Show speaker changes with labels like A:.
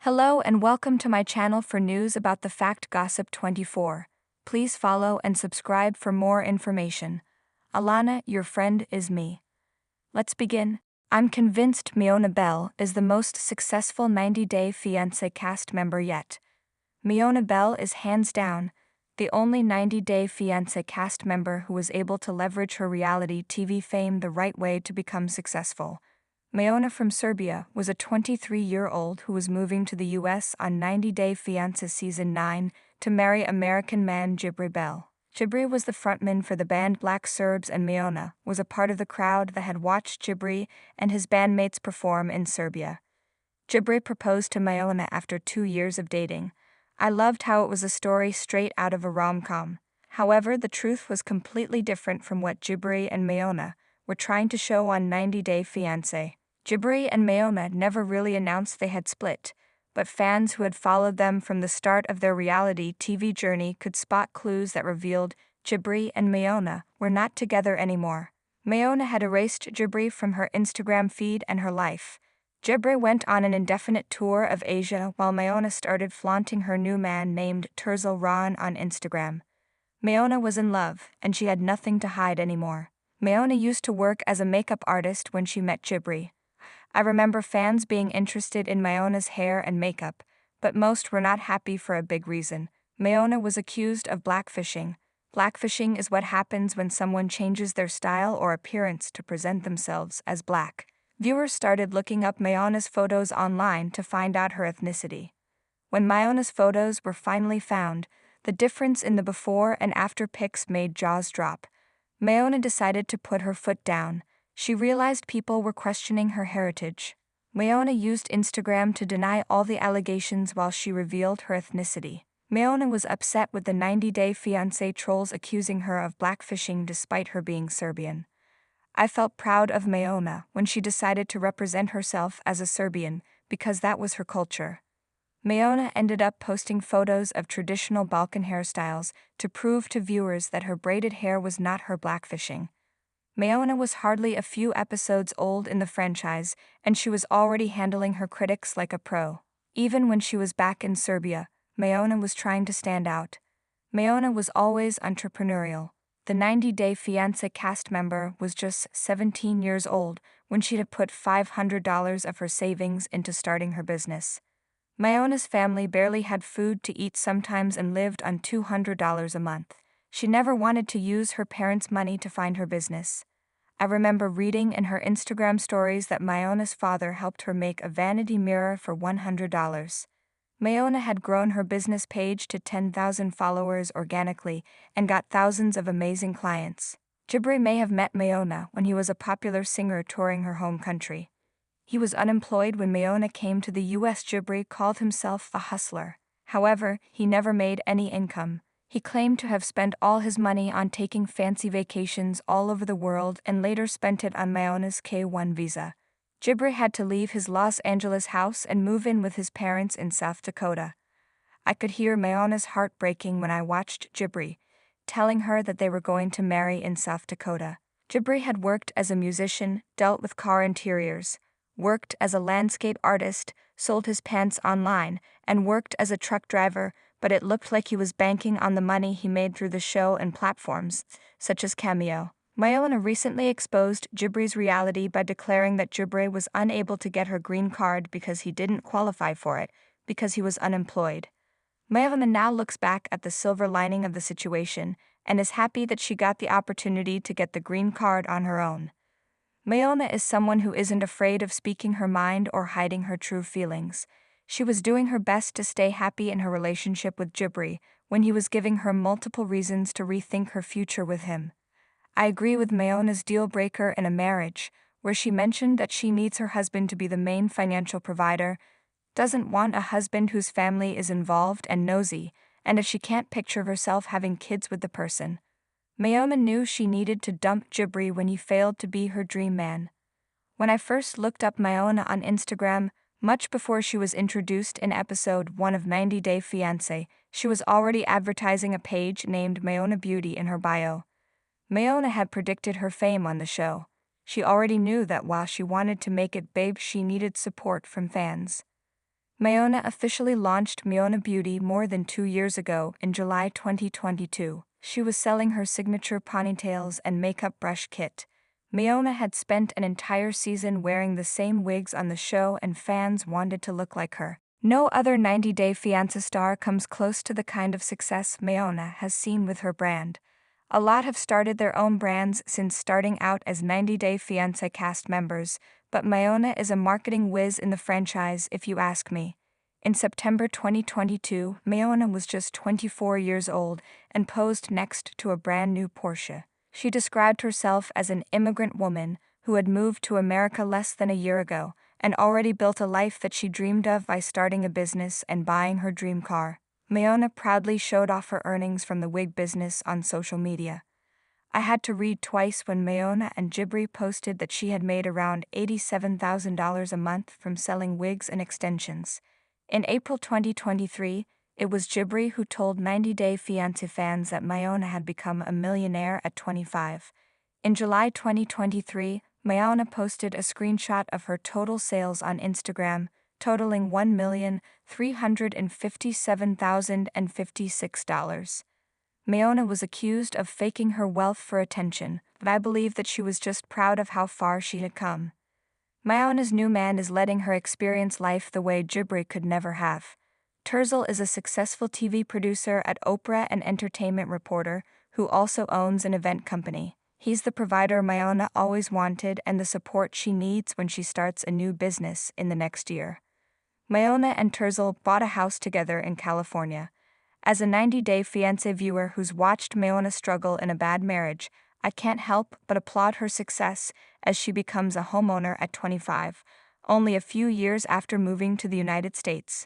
A: Hello and welcome to my channel for news about the Fact Gossip 24. Please follow and subscribe for more information. Alana, your friend, is me. Let's begin. I'm convinced Miona Bell is the most successful 90-Day Fiancé cast member yet. Miona Bell is hands down the only 90-Day Fiancé cast member who was able to leverage her reality TV fame the right way to become successful. Miona from Serbia was a 23-year-old who was moving to the US on 90-Day Fiancé Season 9 to marry American man Jibri Bell. Jibri was the frontman for the band Black Serbs, and Miona was a part of the crowd that had watched Jibri and his bandmates perform in Serbia. Jibri proposed to Miona after 2 years of dating. I loved how it was a story straight out of a rom-com. However, the truth was completely different from what Jibri and Miona were trying to show on 90-Day Fiancé. Jibri and Miona never really announced they had split, but fans who had followed them from the start of their reality TV journey could spot clues that revealed Jibri and Miona were not together anymore. Miona had erased Jibri from her Instagram feed and her life. Jibri went on an indefinite tour of Asia while Miona started flaunting her new man named Terzal Ron on Instagram. Miona was in love, and she had nothing to hide anymore. Miona used to work as a makeup artist when she met Jibri. I remember fans being interested in Miona's hair and makeup, but most were not happy for a big reason. Miona was accused of blackfishing. Blackfishing is what happens when someone changes their style or appearance to present themselves as black. Viewers started looking up Miona's photos online to find out her ethnicity. When Miona's photos were finally found, the difference in the before and after pics made jaws drop. Miona decided to put her foot down. She realized people were questioning her heritage. Miona used Instagram to deny all the allegations while she revealed her ethnicity. Miona was upset with the 90-Day Fiancé trolls accusing her of blackfishing despite her being Serbian. I felt proud of Miona when she decided to represent herself as a Serbian because that was her culture. Miona ended up posting photos of traditional Balkan hairstyles to prove to viewers that her braided hair was not her blackfishing. Miona was hardly a few episodes old in the franchise, and she was already handling her critics like a pro. Even when she was back in Serbia, Miona was trying to stand out. Miona was always entrepreneurial. The 90-Day Fiancé cast member was just 17 years old when she had put $500 of her savings into starting her business. Miona's family barely had food to eat sometimes and lived on $200 a month. She never wanted to use her parents' money to find her business. I remember reading in her Instagram stories that Miona's father helped her make a vanity mirror for $100. Miona had grown her business page to 10,000 followers organically and got thousands of amazing clients. Jibri may have met Miona when he was a popular singer touring her home country. He was unemployed when Miona came to the US. Jibri called himself a hustler. However, he never made any income. He claimed to have spent all his money on taking fancy vacations all over the world and later spent it on Miona's K-1 visa. Jibri had to leave his Los Angeles house and move in with his parents in South Dakota. I could hear Miona's heart breaking when I watched Jibri, telling her that they were going to marry in South Dakota. Jibri had worked as a musician, dealt with car interiors, worked as a landscape artist, sold his pants online, and worked as a truck driver, but it looked like he was banking on the money he made through the show and platforms, such as Cameo. Miona recently exposed Jibri's reality by declaring that Jibri was unable to get her green card because he didn't qualify for it, because he was unemployed. Miona now looks back at the silver lining of the situation and is happy that she got the opportunity to get the green card on her own. Miona is someone who isn't afraid of speaking her mind or hiding her true feelings. She was doing her best to stay happy in her relationship with Jibri when he was giving her multiple reasons to rethink her future with him. I agree with Miona's deal breaker in a marriage, where she mentioned that she needs her husband to be the main financial provider, doesn't want a husband whose family is involved and nosy, and if she can't picture herself having kids with the person. Miona knew she needed to dump Jibri when he failed to be her dream man. When I first looked up Miona on Instagram, much before she was introduced in episode 1 of 90-Day Fiancé, she was already advertising a page named Miona Beauty in her bio. Miona had predicted her fame on the show. She already knew that while she wanted to make it big, she needed support from fans. Miona officially launched Miona Beauty more than 2 years ago in July 2022. She was selling her signature ponytails and makeup brush kit. Miona had spent an entire season wearing the same wigs on the show, and fans wanted to look like her. No other 90 Day Fiancé star comes close to the kind of success Miona has seen with her brand. A lot have started their own brands since starting out as 90 Day Fiancé cast members, but Miona is a marketing whiz in the franchise if you ask me. In September 2022, Miona was just 24 years old and posed next to a brand new Porsche. She described herself as an immigrant woman who had moved to America less than a year ago and already built a life that she dreamed of by starting a business and buying her dream car. Miona proudly showed off her earnings from the wig business on social media. I had to read twice when Miona and Jibri posted that she had made around $87,000 a month from selling wigs and extensions. In April 2023, it was Jibri who told 90 Day Fiancé fans that Miona had become a millionaire at 25. In July 2023, Miona posted a screenshot of her total sales on Instagram, totaling $1,357,056. Miona was accused of faking her wealth for attention, but I believe that she was just proud of how far she had come. Miona's new man is letting her experience life the way Jibri could never have. Terzel is a successful TV producer at Oprah and entertainment reporter who also owns an event company. He's the provider Miona always wanted and the support she needs when she starts a new business in the next year. Miona and Terzel bought a house together in California. As a 90 Day Fiancé viewer who's watched Miona struggle in a bad marriage, I can't help but applaud her success as she becomes a homeowner at 25, only a few years after moving to the United States.